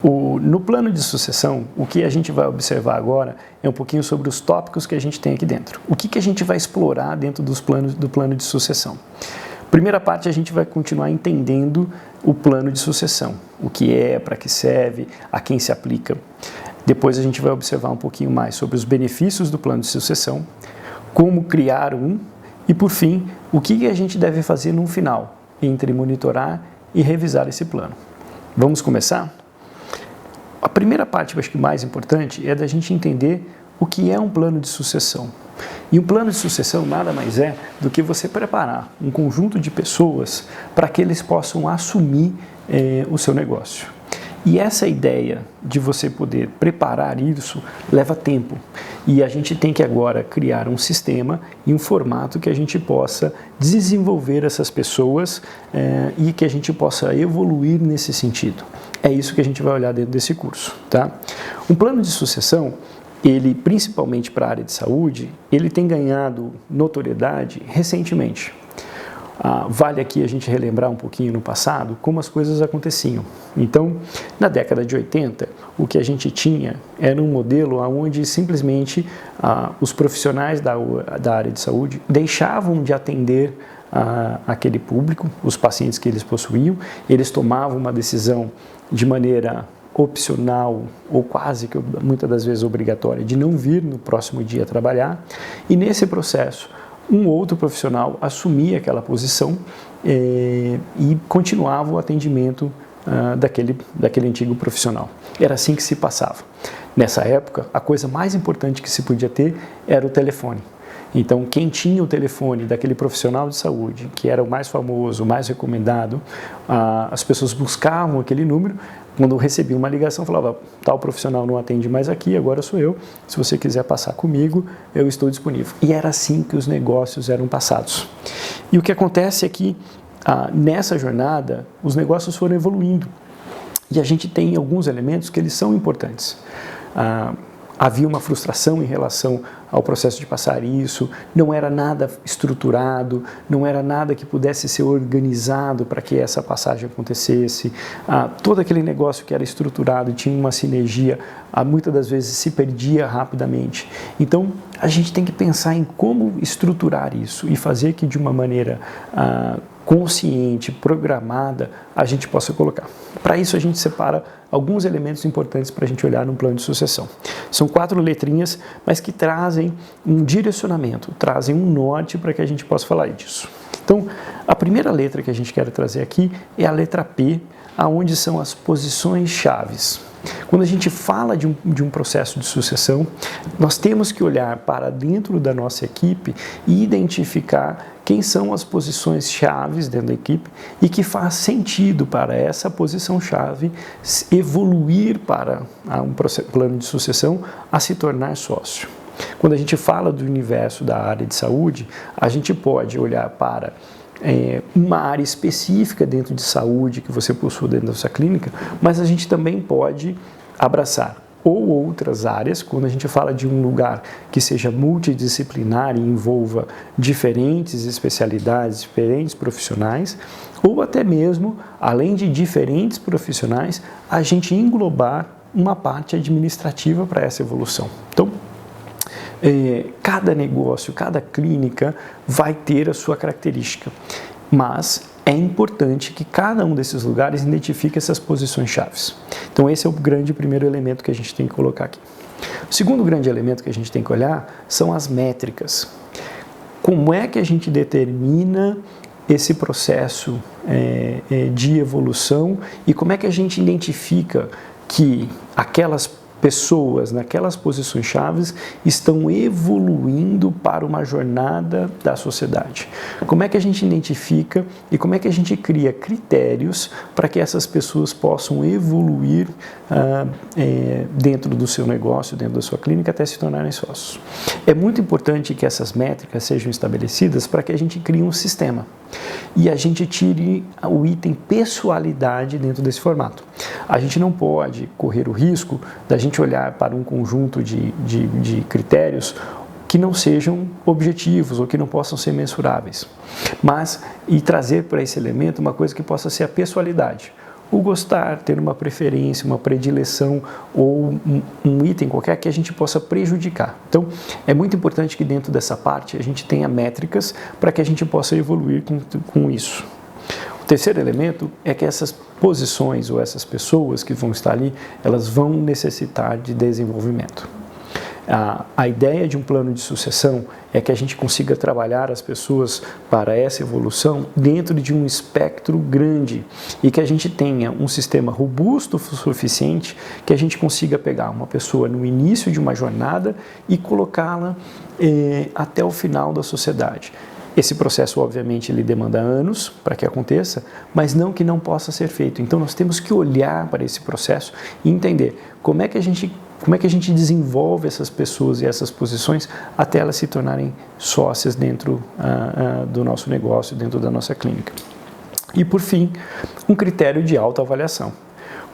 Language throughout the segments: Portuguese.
No plano de sucessão, o que a gente vai observar agora é um pouquinho sobre os tópicos que a gente tem aqui dentro. O que a gente vai explorar dentro do plano de sucessão? Primeira parte, a gente vai continuar entendendo o plano de sucessão, o que é, para que serve, a quem se aplica. Depois a gente vai observar um pouquinho mais sobre os benefícios do plano de sucessão, como criar um e, por fim, o que a gente deve fazer no final, entre monitorar e revisar esse plano. Vamos começar? A primeira parte, eu acho que mais importante, é da gente entender o que é um plano de sucessão. E um plano de sucessão nada mais é do que você preparar um conjunto de pessoas para que eles possam assumir o seu negócio. E essa ideia de você poder preparar isso leva tempo. E a gente tem que agora criar um sistema e um formato que a gente possa desenvolver essas pessoas e que a gente possa evoluir nesse sentido. É isso que a gente vai olhar dentro desse curso, tá? Um plano de sucessão, ele principalmente para a área de saúde, ele tem ganhado notoriedade recentemente. Vale aqui a gente relembrar um pouquinho no passado como as coisas aconteciam. Então, na década de 80, o que a gente tinha era um modelo onde simplesmente os profissionais da área de saúde deixavam de atender aquele público, os pacientes que eles possuíam, eles tomavam uma decisão de maneira opcional ou quase que muitas das vezes obrigatória de não vir no próximo dia trabalhar, e nesse processo um outro profissional assumia aquela posição e continuava o atendimento daquele antigo profissional. Era assim que se passava. Nessa época, a coisa mais importante que se podia ter era o telefone. Então, quem tinha o telefone daquele profissional de saúde, que era o mais famoso, o mais recomendado, as pessoas buscavam aquele número. Quando recebia uma ligação, falava, tal profissional não atende mais aqui, agora sou eu, se você quiser passar comigo, eu estou disponível. E era assim que os negócios eram passados. E o que acontece é que, nessa jornada, os negócios foram evoluindo. E a gente tem alguns elementos que eles são importantes. Havia uma frustração em relação ao processo de passar isso, não era nada estruturado, não era nada que pudesse ser organizado para que essa passagem acontecesse. Todo aquele negócio que era estruturado, tinha uma sinergia, muitas das vezes se perdia rapidamente. Então, a gente tem que pensar em como estruturar isso e fazer que de uma maneira consciente, programada, a gente possa colocar. Para isso, a gente separa alguns elementos importantes para a gente olhar no plano de sucessão. São 4 letrinhas, mas que trazem um direcionamento, trazem um norte para que a gente possa falar disso. Então, a primeira letra que a gente quer trazer aqui é a letra P, aonde são as posições chaves. Quando a gente fala de um processo de sucessão, nós temos que olhar para dentro da nossa equipe e identificar quem são as posições chaves dentro da equipe e que faz sentido para essa posição-chave evoluir para um plano de sucessão a se tornar sócio. Quando a gente fala do universo da área de saúde, a gente pode olhar para uma área específica dentro de saúde que você possui dentro da sua clínica, mas a gente também pode abraçar ou outras áreas, quando a gente fala de um lugar que seja multidisciplinar e envolva diferentes especialidades, diferentes profissionais, ou até mesmo, além de diferentes profissionais, a gente englobar uma parte administrativa para essa evolução. Então, cada negócio, cada clínica vai ter a sua característica, mas é importante que cada um desses lugares identifique essas posições chaves. Então esse é o primeiro elemento que a gente tem que colocar aqui. O segundo grande elemento que a gente tem que olhar são as métricas. Como é que a gente determina esse processo de evolução e como é que a gente identifica que aquelas pessoas naquelas posições chaves estão evoluindo para uma jornada da sociedade. Como é que a gente identifica e como é que a gente cria critérios para que essas pessoas possam evoluir dentro do seu negócio, dentro da sua clínica, até se tornarem sócios. É muito importante que essas métricas sejam estabelecidas para que a gente crie um sistema e a gente tire o item pessoalidade dentro desse formato. A gente não pode correr o risco da gente olhar para um conjunto de critérios que não sejam objetivos ou que não possam ser mensuráveis, mas e trazer para esse elemento uma coisa que possa ser a pessoalidade. o gostar, ter uma preferência, uma predileção ou um item qualquer que a gente possa prejudicar. Então, é muito importante que dentro dessa parte a gente tenha métricas para que a gente possa evoluir com isso. O terceiro elemento é que essas posições ou essas pessoas que vão estar ali, elas vão necessitar de desenvolvimento. A ideia de um plano de sucessão é que a gente consiga trabalhar as pessoas para essa evolução dentro de um espectro grande e que a gente tenha um sistema robusto o suficiente que a gente consiga pegar uma pessoa no início de uma jornada e colocá-la até o final da sociedade. Esse processo, obviamente, ele demanda anos para que aconteça, mas não que não possa ser feito. Então, nós temos que olhar para esse processo e entender como é que a gente desenvolve essas pessoas e essas posições até elas se tornarem sócias dentro do nosso negócio, dentro da nossa clínica. E, por fim, um critério de autoavaliação.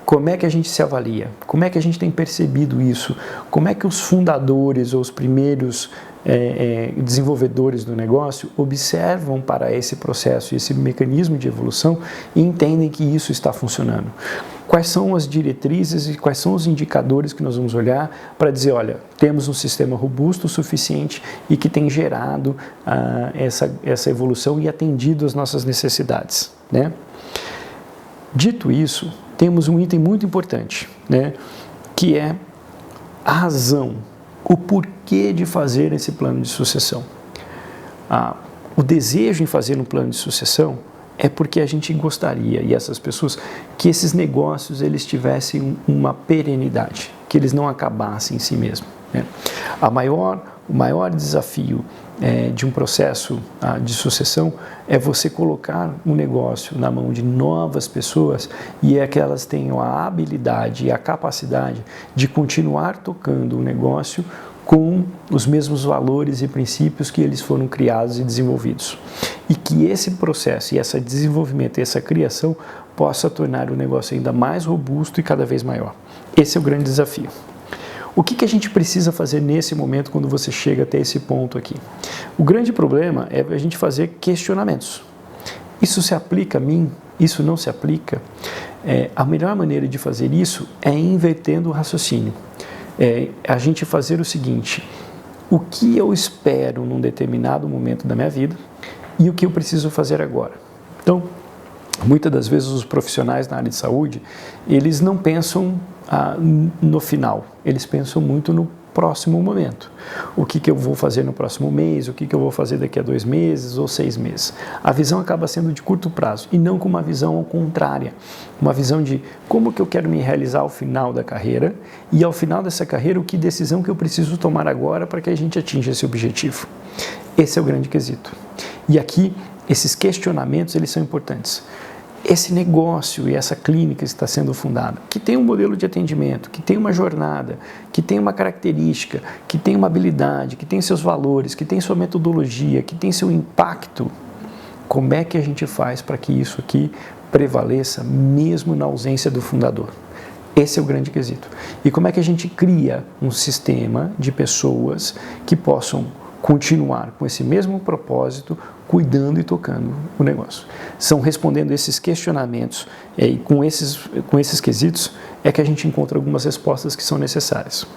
Como é que a gente se avalia? Como é que a gente tem percebido isso? Como é que os fundadores ou os primeiros desenvolvedores do negócio observam para esse processo e esse mecanismo de evolução e entendem que isso está funcionando? Quais são as diretrizes e quais são os indicadores que nós vamos olhar para dizer, olha, temos um sistema robusto o suficiente e que tem gerado essa evolução e atendido as nossas necessidades, né? Dito isso, temos um item muito importante, né, que é a razão, o porquê de fazer esse plano de sucessão. O desejo em fazer um plano de sucessão é porque a gente gostaria, e essas pessoas, que esses negócios eles tivessem uma perenidade, que eles não acabassem em si mesmos, né? O maior desafio de um processo de sucessão é você colocar um negócio na mão de novas pessoas e é que elas tenham a habilidade e a capacidade de continuar tocando o negócio com os mesmos valores e princípios que eles foram criados e desenvolvidos. E que esse processo e esse desenvolvimento e essa criação possa tornar o negócio ainda mais robusto e cada vez maior. Esse é o grande desafio. O que a gente precisa fazer nesse momento quando você chega até esse ponto aqui? O grande problema é a gente fazer questionamentos. Isso se aplica a mim? Isso não se aplica? A melhor maneira de fazer isso é invertendo o raciocínio. A gente fazer o seguinte: o que eu espero num determinado momento da minha vida e o que eu preciso fazer agora. Então, muitas das vezes os profissionais na área de saúde, eles não pensam no final, eles pensam muito no próximo momento. O que eu vou fazer no próximo mês, o que eu vou fazer daqui a 2 meses ou 6 meses. A visão acaba sendo de curto prazo e não com uma visão contrária, uma visão de como que eu quero me realizar ao final da carreira e ao final dessa carreira, que decisão que eu preciso tomar agora para que a gente atinja esse objetivo. Esse é o grande quesito. E aqui, esses questionamentos, eles são importantes. Esse negócio e essa clínica está sendo fundada, que tem um modelo de atendimento, que tem uma jornada, que tem uma característica, que tem uma habilidade, que tem seus valores, que tem sua metodologia, que tem seu impacto, como é que a gente faz para que isso aqui prevaleça mesmo na ausência do fundador? Esse é o grande quesito. E como é que a gente cria um sistema de pessoas que possam continuar com esse mesmo propósito, cuidando e tocando o negócio? São respondendo esses questionamentos e com esses quesitos é que a gente encontra algumas respostas que são necessárias.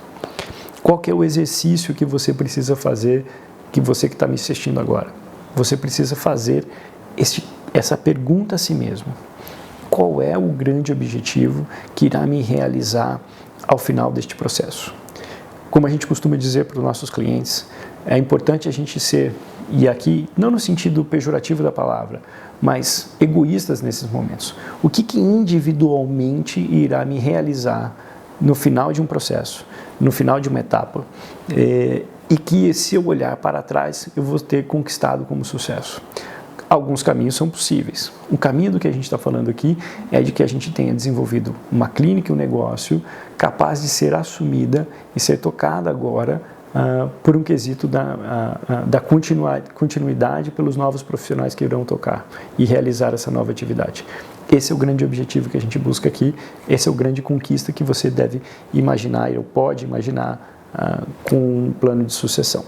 Qual que é o exercício que você precisa fazer, que você que está me assistindo agora? Você precisa fazer essa pergunta a si mesmo. Qual é o grande objetivo que irá me realizar ao final deste processo? Como a gente costuma dizer para os nossos clientes, é importante a gente ser, e aqui não no sentido pejorativo da palavra, mas egoístas nesses momentos. O que individualmente irá me realizar no final de um processo, no final de uma etapa, e que se eu olhar para trás eu vou ter conquistado como sucesso? Alguns caminhos são possíveis. O caminho do que a gente está falando aqui é de que a gente tenha desenvolvido uma clínica e um negócio capaz de ser assumida e ser tocada agora por um quesito da continuidade pelos novos profissionais que irão tocar e realizar essa nova atividade. Esse é o grande objetivo que a gente busca aqui, esse é o grande conquista que você deve imaginar ou pode imaginar com um plano de sucessão.